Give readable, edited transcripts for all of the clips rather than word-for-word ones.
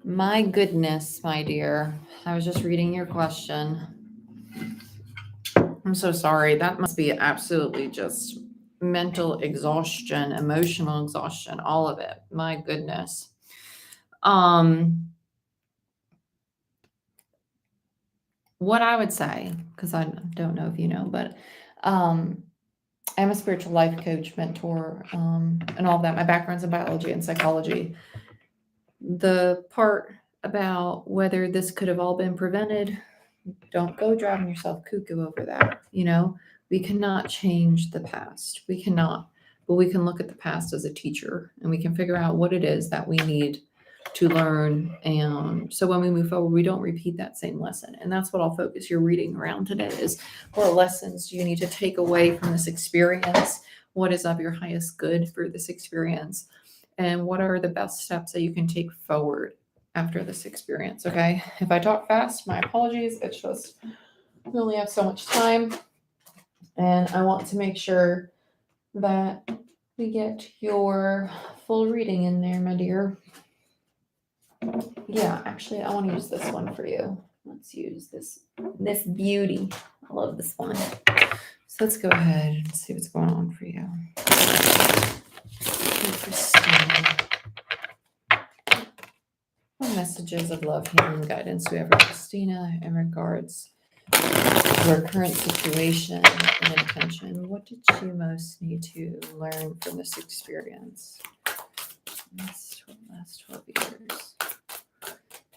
My goodness, my dear. I was just reading your question. I'm so sorry. That must be absolutely just mental exhaustion, emotional exhaustion, all of it. My goodness. Um, what I would say, because I don't know if you know, but um, I'm a spiritual life coach, mentor, and all of that. My background's in biology and psychology. The part about whether this could have all been prevented, don't go driving yourself cuckoo over that. We cannot change the past. We cannot, but we can look at the past as a teacher and we can figure out what it is that we need to learn. And so when we move forward, we don't repeat that same lesson. And that's what I'll focus your reading around today is what lessons do you need to take away from this experience? What is of your highest good for this experience? And what are the best steps that you can take forward after this experience? Okay. If I talk fast, my apologies. It's just we only have so much time, and I want to make sure that we get your full reading in there, my dear. Yeah, actually, I want to use this one for you. Let's use this beauty. I love this one. So let's go ahead and see what's going on for you. Hey, Kristina. What messages of love, healing, guidance do we have for Kristina in regards to her current situation and intention? What did she most need to learn from this experience? Last 12 years.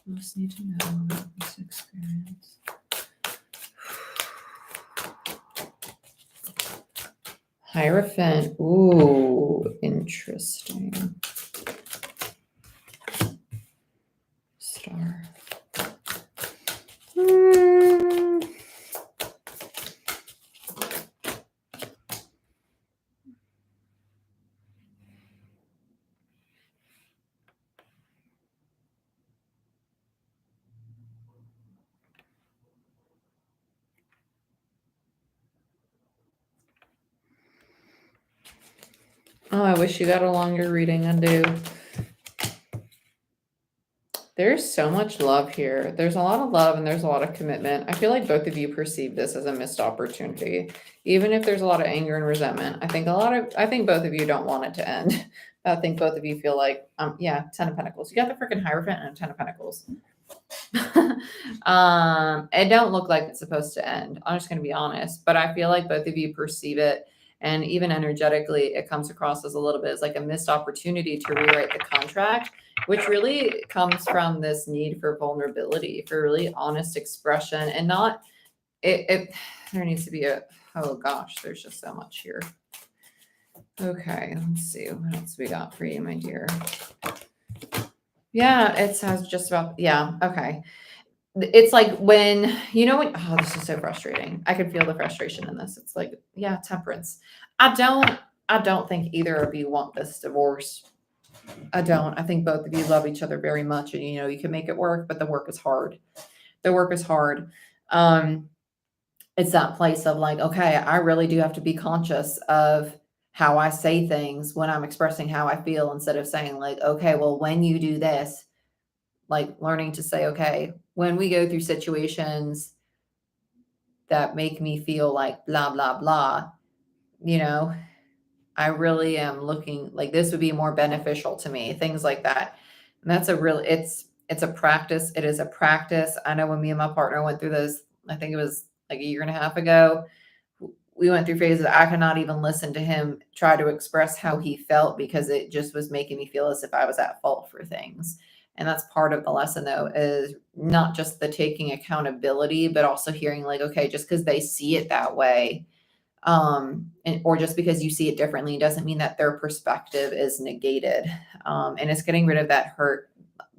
Most need to know about this experience. Hierophant. Ooh, interesting. Star. Oh, I wish you got a longer reading. I do. There's so much love here. There's a lot of love and there's a lot of commitment. I feel like both of you perceive this as a missed opportunity. Even if there's a lot of anger and resentment, I think both of you don't want it to end. I think both of you feel like, yeah, 10 of Pentacles. You got the freaking Hierophant and a 10 of Pentacles. It don't look like it's supposed to end. I'm just gonna be honest, but I feel like both of you perceive it, and even energetically, it comes across as a little bit as like a missed opportunity to rewrite the contract, which really comes from this need for vulnerability, for really honest expression, and not it. There needs to be a. Oh gosh, there's just so much here. Okay, let's see what else we got for you, my dear. Yeah, it says just about, yeah, okay. It's like when, oh, this is so frustrating. I could feel the frustration in this. It's like, yeah, temperance. I don't think either of you want this divorce. I don't. I think both of you love each other very much and you can make it work, but the work is hard. The work is hard. It's that place of like, okay, I really do have to be conscious of how I say things when I'm expressing how I feel instead of saying like, okay, well, when you do this, like learning to say, okay, when we go through situations that make me feel like blah, blah, blah, you know, I really am looking like this would be more beneficial to me, things like that. And that's it's a practice. It is a practice. I know when me and my partner went through this, I think it was like a year and a half ago, we went through phases. I could not even listen to him try to express how he felt because it just was making me feel as if I was at fault for things. And that's part of the lesson though, is not just the taking accountability, but also hearing like, okay, just because they see it that way, or just because you see it differently doesn't mean that their perspective is negated. And it's getting rid of that hurt,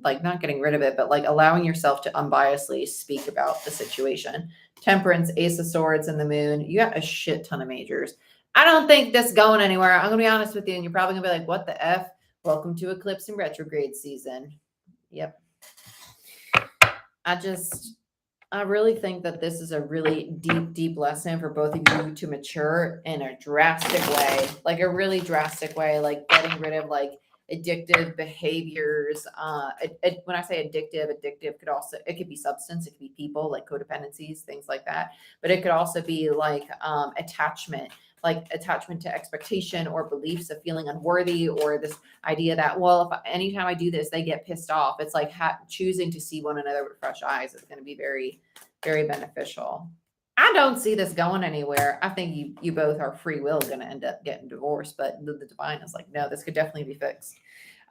like not getting rid of it, but like allowing yourself to unbiasedly speak about the situation. Temperance, Ace of Swords, and the Moon. You got a shit ton of majors. I don't think this is going anywhere. I'm gonna be honest with you, and you're probably gonna be like, "What the f?" Welcome to eclipse and retrograde season. Yep. I really think that this is a really deep, deep lesson for both of you to mature in a drastic way, like a really drastic way, like getting rid of like addictive behaviors. When I say addictive could also, it could be substance, it could be people, like codependencies, things like that. But it could also be like attachment to expectation or beliefs of feeling unworthy, or this idea that, well, if anytime I do this, they get pissed off. It's like choosing to see one another with fresh eyes is going to be very, very beneficial. I don't see this going anywhere. I think you both are free will going to end up getting divorced, but the divine is like, no, this could definitely be fixed.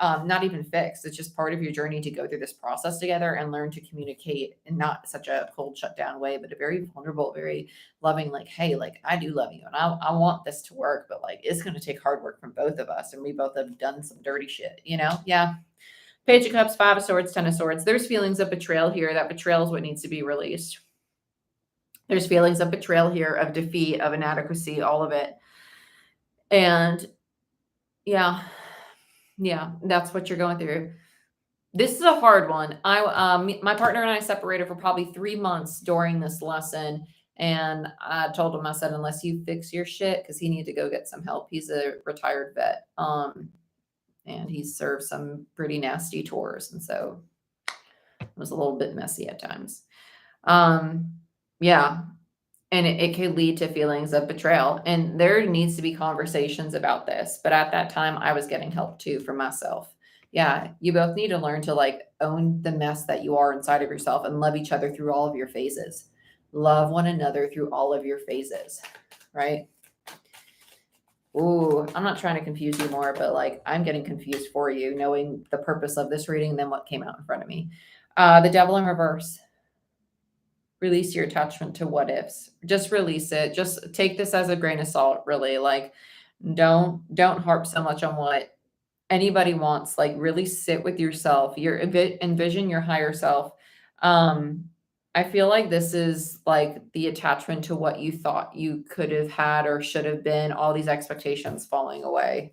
Not even fixed. It's just part of your journey to go through this process together and learn to communicate in not such a cold shutdown way, but a very vulnerable, very loving, like, hey, like, I do love you and I want this to work, but like, it's going to take hard work from both of us. And we both have done some dirty shit, you know? Yeah. Page of Cups, Five of Swords, Ten of Swords. There's feelings of betrayal here. That betrayal is what needs to be released. There's feelings of betrayal here, of defeat, of inadequacy, all of it. And yeah, that's what you're going through. This is a hard one. My partner and I separated for probably 3 months during this lesson. And I told him, I said, unless you fix your shit, because he needed to go get some help. He's a retired vet. And he served some pretty nasty tours. And so it was a little bit messy at times. Yeah. And it could lead to feelings of betrayal. And there needs to be conversations about this. But at that time, I was getting help too for myself. Yeah. You both need to learn to like own the mess that you are inside of yourself and love each other through all of your phases. Love one another through all of your phases. Right? Ooh, I'm not trying to confuse you more, but like I'm getting confused for you, knowing the purpose of this reading and then what came out in front of me. The Devil in reverse. Release your attachment to what ifs. Just release it. Just take this as a grain of salt, really. Like, don't harp so much on what anybody wants. Like, really sit with yourself. Envision your higher self. I feel like this is like the attachment to what you thought you could have had or should have been. All these expectations falling away.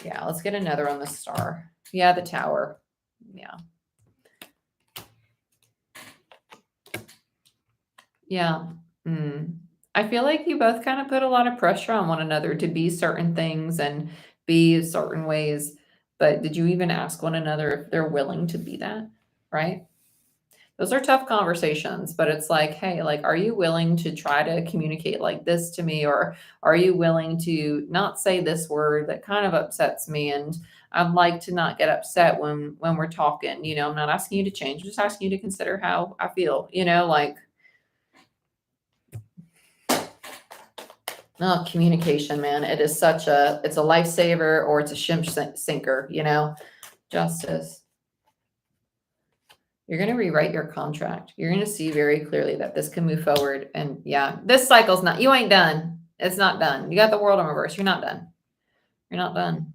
Yeah, let's get another on the star. Yeah, the Tower. Yeah. Yeah. I feel like you both kind of put a lot of pressure on one another to be certain things and be certain ways. But did you even ask one another if they're willing to be that? Right? Those are tough conversations, but it's like, hey, like, are you willing to try to communicate like this to me? Or are you willing to not say this word that kind of upsets me? And I'd like to not get upset when we're talking. You know, I'm not asking you to change, I'm just asking you to consider how I feel, you know, like. Oh, communication, man. It's a lifesaver or it's a ship sinker, you know? Justice. You're going to rewrite your contract. You're going to see very clearly that this can move forward. And yeah, this cycle's you ain't done. It's not done. You got the World in reverse. You're not done. You're not done.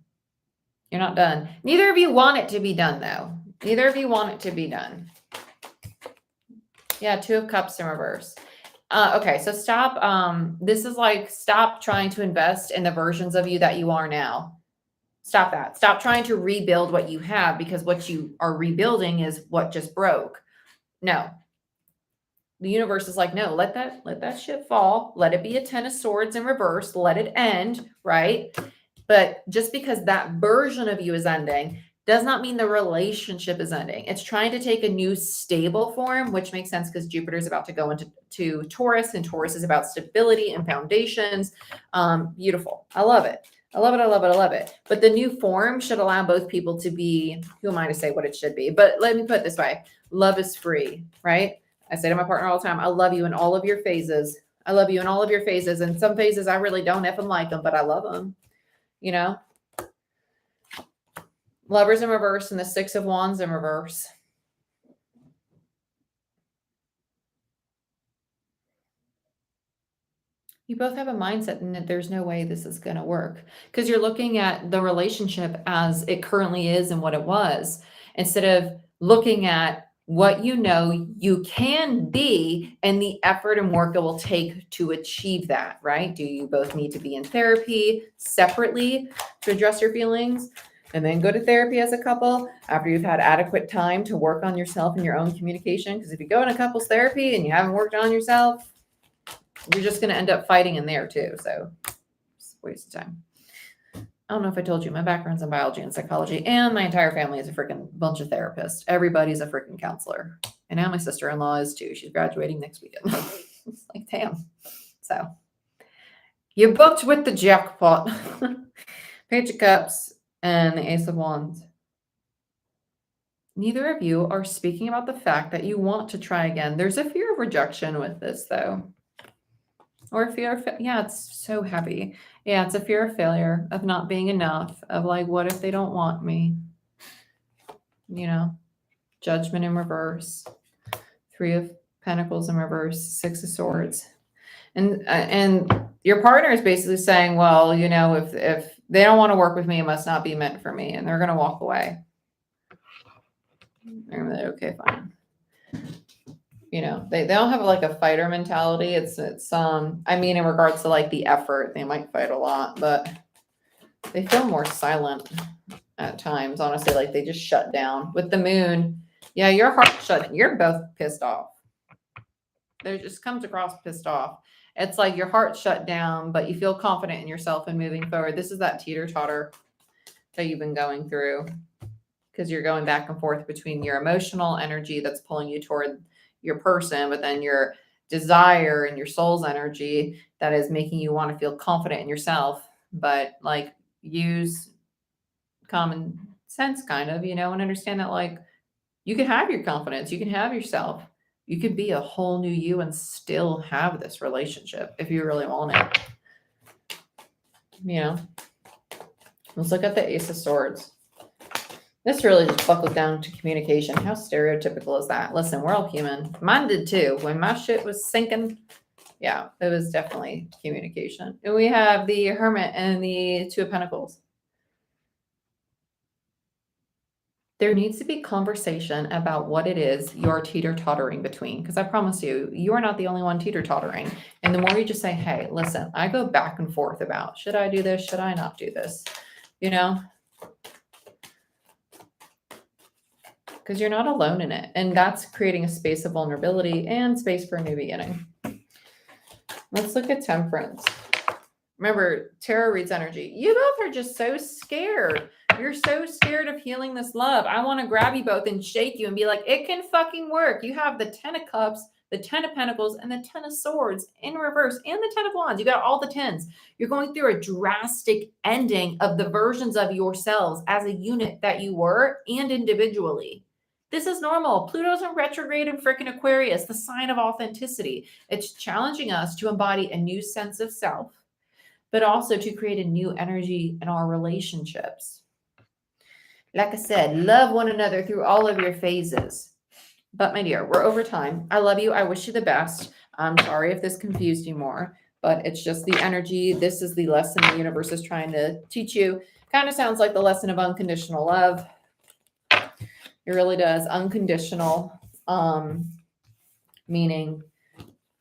You're not done. Neither of you want it to be done, though. Neither of you want it to be done. Yeah, Two of Cups in reverse. Okay, so stop. This is like, stop trying to invest in the versions of you that you are now. Stop that. Stop trying to rebuild what you have, because what you are rebuilding is what just broke. No. The universe is like, no, let that shit fall. Let it be a 10 of Swords in reverse. Let it end, right? But just because that version of you is ending does not mean the relationship is ending. It's trying to take a new stable form, which makes sense because Jupiter is about to go into Taurus, and Taurus is about stability and foundations. Beautiful. I love it. I love it. I love it. I love it. But the new form should allow both people to be, who am I to say what it should be? But let me put it this way. Love is free, right? I say to my partner all the time, I love you in all of your phases. I love you in all of your phases. And some phases I really don't effing like them, but I love them, you know? Lovers in reverse and the Six of Wands in reverse. You both have a mindset and there's no way this is going to work, because you're looking at the relationship as it currently is and what it was, instead of looking at what you know you can be and the effort and work it will take to achieve that, right? Do you both need to be in therapy separately to address your feelings, and then go to therapy as a couple after you've had adequate time to work on yourself and your own communication? Because if you go in a couples therapy and you haven't worked on yourself, you're just going to end up fighting in there too. So it's a waste of time. I don't know if I told you, my background's in biology and psychology, and my entire family is a freaking bunch of therapists. Everybody's a freaking counselor. And now my sister-in-law is too. She's graduating next weekend. It's like, damn. So you booked with the jackpot. Page of Cups and the Ace of Wands. Neither of you are speaking about the fact that you want to try again. There's a fear of rejection with this, though. Or a fear of, yeah, it's so heavy. Yeah, it's a fear of failure, of not being enough, of like, what if they don't want me? You know, Judgment in reverse, Three of Pentacles in reverse, Six of Swords. And your partner is basically saying, well, you know, if they don't want to work with me, it must not be meant for me. And they're going to walk away. They're like, okay, fine. You know, they don't have like a fighter mentality. It's I mean, in regards to like the effort, they might fight a lot, but they feel more silent at times, honestly. Like they just shut down. With the moon, yeah, your heart shut. You're both pissed off. There just comes across pissed off. It's like your heart shut down, but you feel confident in yourself and moving forward. This is that teeter-totter that you've been going through, because you're going back and forth between your emotional energy that's pulling you toward your person, but then your desire and your soul's energy that is making you want to feel confident in yourself, but like use common sense kind of, you know, and understand that like you can have your confidence, you can have yourself, you could be a whole new you and still have this relationship if you really want it. You know, let's look at the Ace of Swords. This really just buckles down to communication. How stereotypical is that? Listen, we're all human. Mine did too. When my shit was sinking, yeah, it was definitely communication. And we have the Hermit and the Two of Pentacles. There needs to be conversation about what it is you're teeter-tottering between. Because I promise you, you are not the only one teeter-tottering. And the more you just say, hey, listen, I go back and forth about, should I do this? Should I not do this? You know? Because you're not alone in it. And that's creating a space of vulnerability and space for a new beginning. Let's look at Temperance. Remember, tarot reads energy. You both are just so scared. You're so scared of healing this love. I want to grab you both and shake you and be like, it can fucking work. You have the 10 of Cups, the 10 of Pentacles, and the 10 of Swords in reverse, and the 10 of Wands. You got all the 10s. You're going through a drastic ending of the versions of yourselves as a unit that you were and individually. This is normal. Pluto's in retrograde in freaking Aquarius, the sign of authenticity. It's challenging us to embody a new sense of self, but also to create a new energy in our relationships. Like I said, love one another through all of your phases. But my dear, we're over time. I love you. I wish you the best. I'm sorry if this confused you more, but it's just the energy. This is the lesson the universe is trying to teach you. Kind of sounds like the lesson of unconditional love. It really does. Unconditional, meaning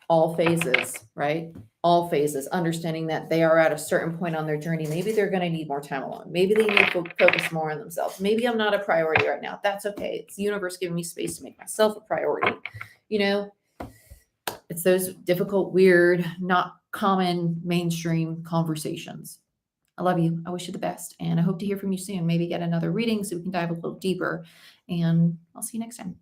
all phases, right? All phases, understanding that they are at a certain point on their journey. Maybe they're going to need more time alone. Maybe they need to focus more on themselves. Maybe I'm not a priority right now. That's okay. It's the universe giving me space to make myself a priority. You know, it's those difficult, weird, not common mainstream conversations. I love you. I wish you the best. And I hope to hear from you soon. Maybe get another reading so we can dive a little deeper. And I'll see you next time.